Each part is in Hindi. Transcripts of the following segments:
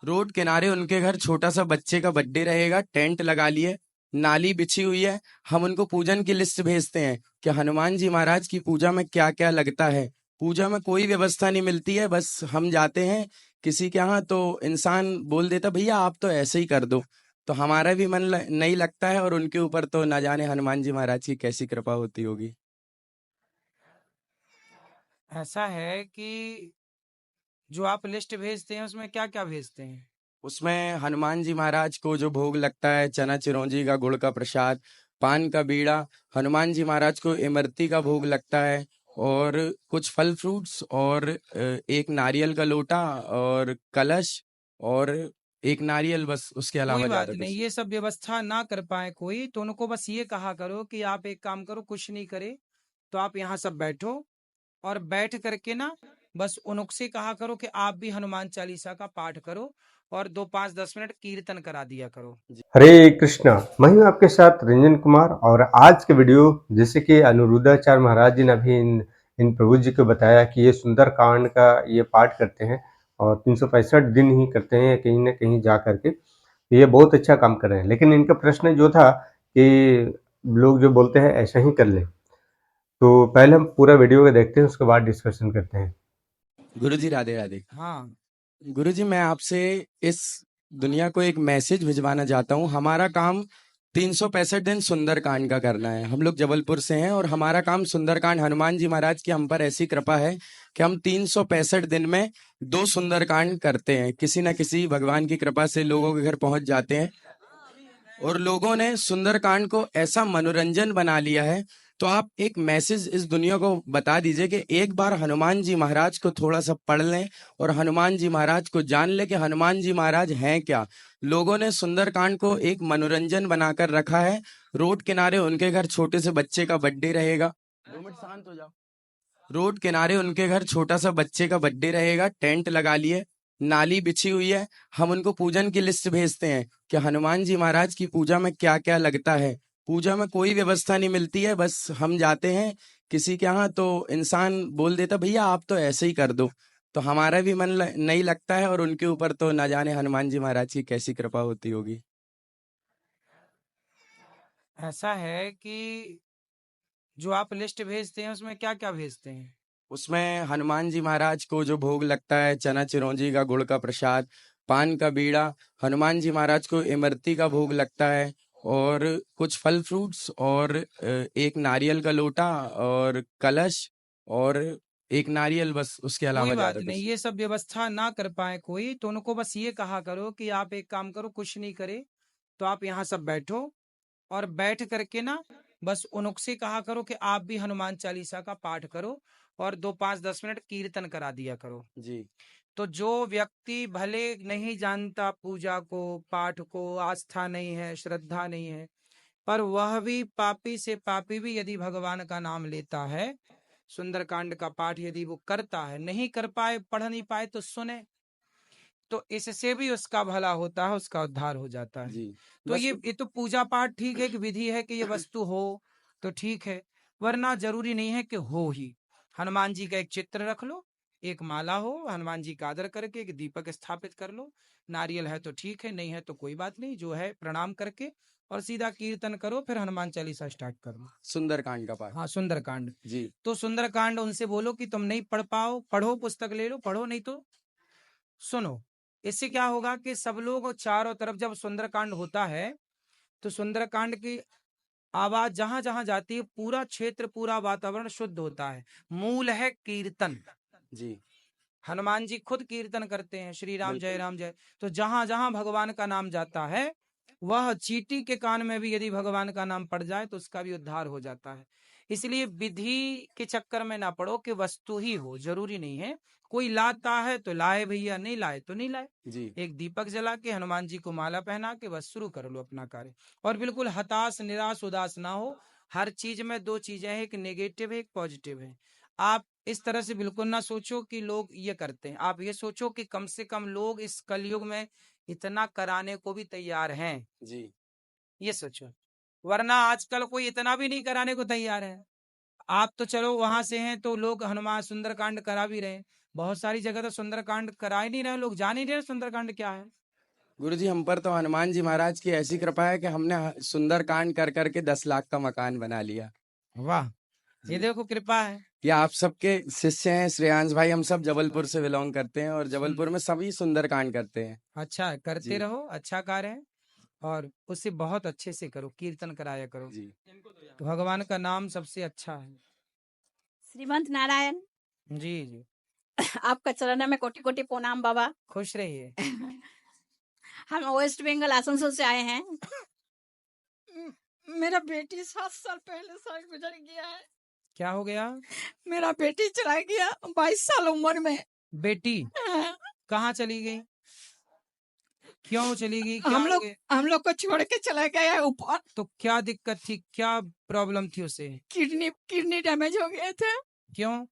रोड किनारे उनके घर छोटा सा बच्चे का बर्थडे रहेगा, टेंट लगा लिए, नाली बिछी हुई है। हम उनको पूजन की लिस्ट भेजते हैं कि हनुमान जी महाराज की पूजा में क्या क्या लगता है। पूजा में कोई व्यवस्था नहीं मिलती है, बस हम जाते हैं किसी के यहाँ तो इंसान बोल देता भैया आप तो ऐसे ही कर दो, तो हमारा भी मन नहीं लगता है, और उनके ऊपर तो ना जाने हनुमान जी महाराज की कैसी कृपा होती होगी। ऐसा है कि जो आप लिस्ट भेजते हैं उसमें क्या क्या भेजते हैं? उसमें हनुमान जी महाराज को जो भोग लगता है, चना चिरौंजी का, गुड़ का प्रसाद, पान का बीड़ा, हनुमान जी महाराज को इमरती का भोग लगता है, और कुछ फल फ्रूट्स, और एक नारियल का लोटा, और कलश, और एक नारियल, बस उसके कोई अलावा बात ज्यादा नहीं, कुछ। ये सब व्यवस्था ना कर पाए कोई तो उनको बस ये कहा करो कि आप एक काम करो, कुछ नहीं करे तो आप यहाँ सब बैठो और बैठ करके ना बस उनसे कहा करो कि आप भी हनुमान चालीसा का पाठ करो और 2 5 10 मिनट कीर्तन करा दिया करो। हरे कृष्णा। मैं हूं आपके साथ रंजन कुमार। और आज के वीडियो, जैसे कि अनिरुद्धाचार्य महाराज जी ने अभी इन प्रभु जी को बताया कि ये सुंदर कांड का ये पाठ करते हैं और 365 दिन ही करते हैं कहीं ना कहीं जा करके, तो ये बहुत अच्छा काम कर रहे हैं। लेकिन इनका प्रश्न जो था कि लोग जो बोलते हैं ऐसा ही कर ले, तो पहले हम पूरा वीडियो को देखते हैं, उसके बाद डिस्कशन करते हैं। गुरु जी राधे राधे। हाँ, गुरु जी, मैं आपसे इस दुनिया को एक मैसेज भिजवाना चाहता हूँ। हमारा काम 365 दिन सुंदरकांड का करना है। हम लोग जबलपुर से हैं, और हमारा काम सुंदरकांड, हनुमान जी महाराज की हम पर ऐसी कृपा है कि हम 365 दिन में 2 सुंदरकांड करते हैं। किसी न किसी भगवान की कृपा से लोगों के घर पहुंच जाते हैं, और लोगों ने सुंदरकांड को ऐसा मनोरंजन बना लिया है। तो आप एक मैसेज इस दुनिया को बता दीजिए कि एक बार हनुमान जी महाराज को थोड़ा सा पढ़ लें, और हनुमान जी महाराज को जान ले कि हनुमान जी महाराज हैं क्या। लोगों ने सुंदरकांड को एक मनोरंजन बनाकर रखा है। रोड किनारे उनके घर छोटे से बच्चे का बर्थडे रहेगा। 2 मिनट शांत हो जाओ। रोड किनारे उनके घर छोटा सा बच्चे का बर्थडे रहेगा, टेंट लगा लिए, नाली बिछी हुई है। हम उनको पूजन की लिस्ट भेजते हैं कि हनुमान जी महाराज की पूजा में क्या क्या लगता है। पूजा में कोई व्यवस्था नहीं मिलती है, बस हम जाते हैं किसी के यहाँ तो इंसान बोल देता भैया आप तो ऐसे ही कर दो, तो हमारा भी मन नहीं लगता है, और उनके ऊपर तो ना जाने हनुमान जी महाराज की कैसी कृपा होती होगी। ऐसा है कि जो आप लिस्ट भेजते हैं उसमें क्या क्या भेजते हैं? उसमें हनुमान जी महाराज को जो भोग लगता है, चना चिरौंजी का, गुड़ का प्रसाद, पान का बीड़ा, हनुमान जी महाराज को इमरती का भोग लगता है, और कुछ फल फ्रूट्स, और एक नारियल का लोटा, और कलश, और एक नारियल, बस उसके कोई अलावा बात ज्यादा नहीं, कुछ। ये सब व्यवस्था ना कर पाए कोई तो उनको बस ये कहा करो कि आप एक काम करो, कुछ नहीं करे तो आप यहाँ सब बैठो और बैठ करके ना बस उनसे कहा करो कि आप भी हनुमान चालीसा का पाठ करो और 2 5 10 मिनट कीर्तन करा दिया करो। जी। तो जो व्यक्ति भले नहीं जानता पूजा को, पाठ को, आस्था नहीं है, श्रद्धा नहीं है, पर वह भी पापी से पापी भी यदि भगवान का नाम लेता है, सुंदरकांड का पाठ यदि वो करता है, नहीं कर पाए, पढ़ नहीं पाए तो सुने, तो इससे भी उसका भला होता है, उसका उद्धार हो जाता है। जी। तो बस। ये तो पूजा पाठ ठीक है कि विधि है कि ये वस्तु हो तो ठीक है, वरना जरूरी नहीं है कि हो ही। हनुमान जी का एक चित्र रख लो, एक माला हो, हनुमान जी का आदर करके एक दीपक स्थापित कर लो, नारियल है तो ठीक है, नहीं है तो कोई बात नहीं, जो है प्रणाम करके और सीधा कीर्तन करो, फिर हनुमान चालीसा स्टार्ट कर लो। सुंदरकांड का पाठ। हाँ, सुंदरकांड। जी। तो सुंदरकांड उनसे बोलो कि तुम नहीं पढ़ पाओ, पढ़ो, पुस्तक ले लो, पढ़ो, नहीं तो सुनो। इससे क्या होगा कि सब लोग चारों तरफ जब सुंदरकांड होता है तो सुंदरकांड की आवाज जहां जहां जाती है, पूरा क्षेत्र, पूरा वातावरण शुद्ध होता है। मूल है कीर्तन। जी। हनुमान जी खुद कीर्तन करते हैं, श्री राम जय बिल्कुल। राम जय। तो जहां जहां भगवान का नाम जाता है, वह चींटी के कान में भी यदि भगवान का नाम पड़ जाए तो उसका भी उद्धार हो जाता है। इसलिए विधि के चक्कर में ना पड़ो कि वस्तु ही हो, जरूरी नहीं है। कोई लाता है तो लाए भैया, नहीं लाए तो नहीं लाए। जी। एक दीपक जला के हनुमान जी को माला पहना के बस शुरू कर लो अपना कार्य। और बिल्कुल हताश, निराश, उदास ना हो। हर चीज में दो चीजें हैं, एक नेगेटिव है, एक पॉजिटिव है। आप इस तरह से बिल्कुल ना सोचो कि लोग ये करते हैं, आप ये सोचो कि कम से कम लोग इस कलयुग में इतना कराने को भी तैयार हैं, जी। ये सोचो। वरना आजकल कोई इतना भी नहीं कराने को तैयार है। आप तो चलो वहां से हैं तो लोग हनुमान सुंदरकांड करा भी रहे हैं, बहुत सारी जगह तो सुंदरकांड करा ही नहीं रहे, लोग जान ही नहीं रहे सुंदरकांड क्या है। गुरुजी हम पर तो हनुमान जी महाराज की ऐसी कृपा है कि हमने सुंदर कांड कर करके 10 लाख का मकान बना लिया। वाह, ये जी। देखो कृपा है। ये आप सबके शिष्य हैं श्रेयांश भाई, हम सब जबलपुर से बिलोंग करते हैं और जबलपुर में सभी सुंदर कांड करते हैं। अच्छा है, करते जी। रहो, अच्छा कार्य है और उसे बहुत अच्छे से करो, कीर्तन कराया करो। जी। तो भगवान का नाम सबसे अच्छा है। श्रीमंत नारायण जी जी, आपका चरण में कोटि कोटि प्रणाम बाबा। खुश रहिए। हम वेस्ट बंगाल आसनसोल से आए हैं। मेरा बेटी 7 साल पहले साल गुजर गया है। क्या हो गया? मेरा बेटी चला गया 22 साल उम्र में। बेटी कहाँ चली गई? क्यों चली गई? क्या हम हो लोग गया? हम लोग को छोड़ के चला गया है ऊपर। तो क्या दिक्कत थी, क्या प्रॉब्लम थी उसे? किडनी डैमेज हो गए थे। क्यों?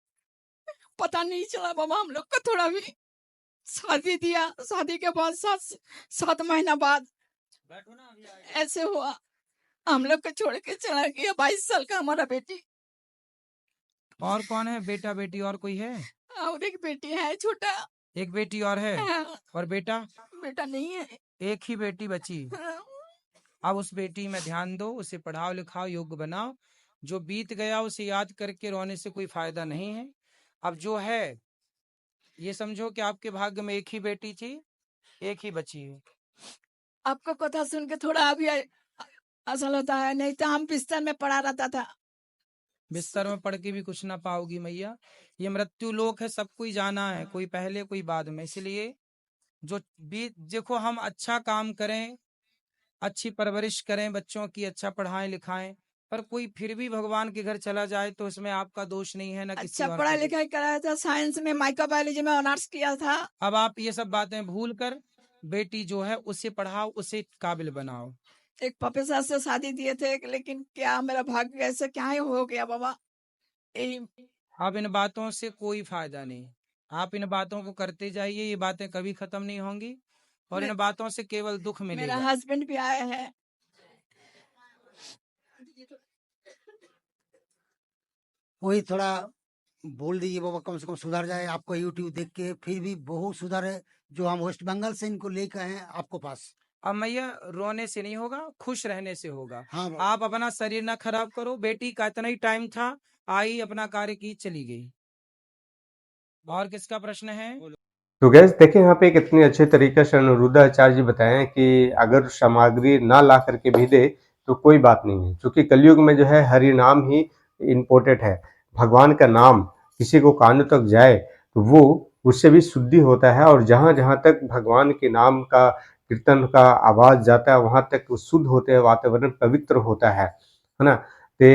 पता नहीं चला बाबा, हम लोग को थोड़ा भी। शादी दिया, शादी के बाद 7 महीना बाद ऐसे हुआ, हम लोग को छोड़ के चला गया। 22 साल का हमारा बेटी। और कौन है? बेटा बेटी और कोई है? और एक बेटी है छोटा। एक बेटी और है? हाँ, और बेटा? बेटा नहीं है। एक ही बेटी बची। हाँ, अब उस बेटी में ध्यान दो, उसे पढ़ाओ लिखाओ, योग्य बनाओ। जो बीत गया उसे याद करके रोने से कोई फायदा नहीं है। अब जो है ये समझो कि आपके भाग्य में एक ही बेटी थी, एक ही बची है। आपको कथा सुन के थोड़ा अभी असल होता है, नहीं तो हम बिस्तर में पड़ा रहता था। बिस्तर में पढ़ के भी कुछ ना पाओगी मैया। ये मृत्यु लोक है, सब कोई जाना है, कोई पहले कोई बाद में। इसलिए जो बीत देखो, हम अच्छा काम करें, अच्छी परवरिश करें, बच्चों की अच्छा पढ़ाएं लिखाएं, पर कोई फिर भी भगवान के घर चला जाए तो उसमें आपका दोष नहीं है, ना किसी अच्छा और पढ़ाई का दोष। लिखाई कराया था, साइंस में माइक्रोबायोलॉजी में ऑनर्स किया था। अब आप ये सब बातें भूल कर बेटी जो है उसे पढ़ाओ, उसे काबिल बनाओ। एक प्रोफेसर से शादी दिए थे, लेकिन क्या मेरा भाग्य ऐसे क्या ही हो गया बाबा। यही अब इन बातों से कोई फायदा नहीं, आप इन बातों को करते जाइए, ये बातें कभी खत्म नहीं होंगी और इन बातों से केवल दुख मेरा मिलेगा। हस्बैंड भी आए हैं। वही थोड़ा बोल दीजिए बाबा, कम से कम सुधर जाए। आपको यूट्यूब देख के फिर भी बहुत सुधार है, जो हम वेस्ट बंगाल से इनको लेकर आए हैं आपको पास। अब मैया रोने से नहीं होगा, खुश रहने से होगा। हाँ बाबा। आप अपना शरीर ना खराब करो। बेटी का इतना ही टाइम था, आई अपना कार्य की चली गई। और किसका प्रश्न है? तो गैस देखिए यहाँ पे कितनी अच्छे तरीके से अनिरुद्धाचार्य जी बताए हैं कि अगर सामग्री ना ला करके भी दे तो कोई बात नहीं है, क्योंकि कलयुग में जो है हरि नाम ही इम्पोर्टेंट है। भगवान का नाम किसी को कानों तक जाए तो वो उससे भी शुद्धि होता है, और जहाँ जहाँ तक भगवान के नाम का कीर्तन का आवाज जाता है वहाँ तक शुद्ध होते हैं, वातावरण पवित्र होता है ना। तो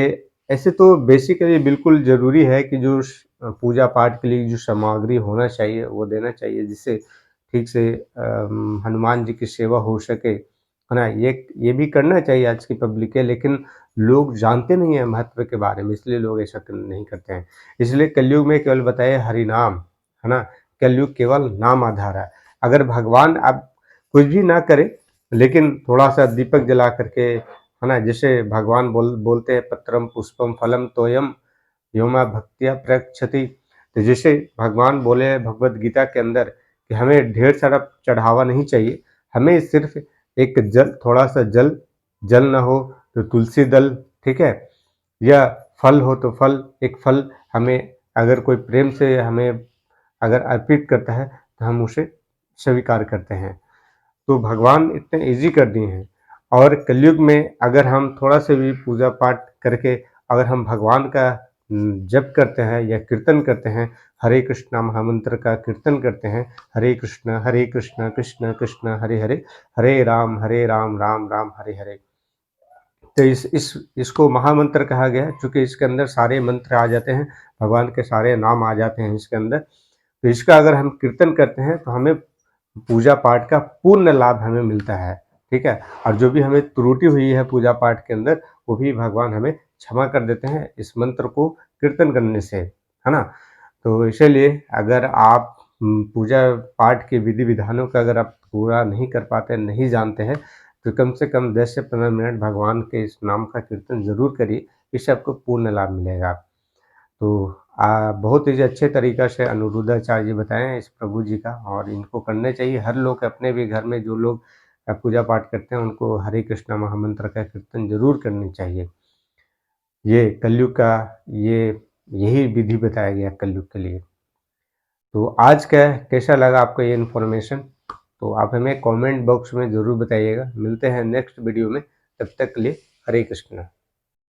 ऐसे तो बेसिकली बिल्कुल जरूरी है कि जो पूजा पाठ के लिए जो सामग्री होना चाहिए वो देना चाहिए, जिससे ठीक से हनुमान जी की सेवा हो सके, है ना। ये भी करना चाहिए आज की पब्लिक है, लेकिन लोग जानते नहीं है महत्व के बारे में, इसलिए लोग ऐसा नहीं करते हैं। इसलिए कलयुग में केवल बताए हरि नाम, है ना। कलयुग केवल नाम आधार है। अगर भगवान आप कुछ भी ना करे, लेकिन थोड़ा सा दीपक जला करके, है ना, जैसे भगवान बोलते हैं पत्रम पुष्पम फलम तोयम योमा भक्तिया प्रक्षति। तो जैसे भगवान बोले भगवत गीता के अंदर कि हमें ढेर सारा चढ़ावा नहीं चाहिए, हमें सिर्फ एक जल, थोड़ा सा जल ना हो तो तुलसी दल, ठीक है, या फल हो तो फल, एक फल हमें अगर कोई प्रेम से हमें अगर अर्पित करता है तो हम उसे स्वीकार करते हैं। तो भगवान इतने इजी कर दिए हैं। और कलयुग में अगर हम थोड़ा सा भी पूजा पाठ करके अगर हम भगवान का जप करते हैं या कीर्तन करते हैं, हरे कृष्णा महामंत्र का कीर्तन करते हैं, हरे कृष्ण कृष्ण कृष्ण हरे हरे, हरे राम राम राम हरे हरे। तो इसको महामंत्र कहा गया है, क्योंकि इसके अंदर सारे मंत्र आ जाते हैं, भगवान के सारे नाम आ जाते हैं इसके अंदर। तो इसका अगर हम कीर्तन करते हैं तो हमें पूजा पाठ का पूर्ण लाभ हमें मिलता है, ठीक है। और जो भी हमें त्रुटि हुई है पूजा पाठ के अंदर, वो भी भगवान हमें क्षमा कर देते हैं इस मंत्र को कीर्तन करने से, है ना। तो इसीलिए अगर आप पूजा पाठ के विधि विधानों का अगर आप पूरा नहीं कर पाते, नहीं जानते हैं, तो कम से कम 10 से 15 मिनट भगवान के इस नाम का कीर्तन जरूर करिए, इससे आपको पूर्ण लाभ मिलेगा। तो बहुत ही अच्छे तरीक़ा से अनिरुद्धाचार्य जी बताए हैं इस प्रभु जी का, और इनको करने चाहिए हर लोग अपने भी घर में जो लोग पूजा पाठ करते हैं उनको हरे कृष्णा महामंत्र का कीर्तन जरूर करनी चाहिए। ये कलयुग का यही विधि बताया गया कलयुग के लिए। तो आज का कैसा लगा आपको ये इन्फॉर्मेशन, तो आप हमें कमेंट बॉक्स में ज़रूर बताइएगा। मिलते हैं नेक्स्ट वीडियो में, तब तक के लिए हरे कृष्णा।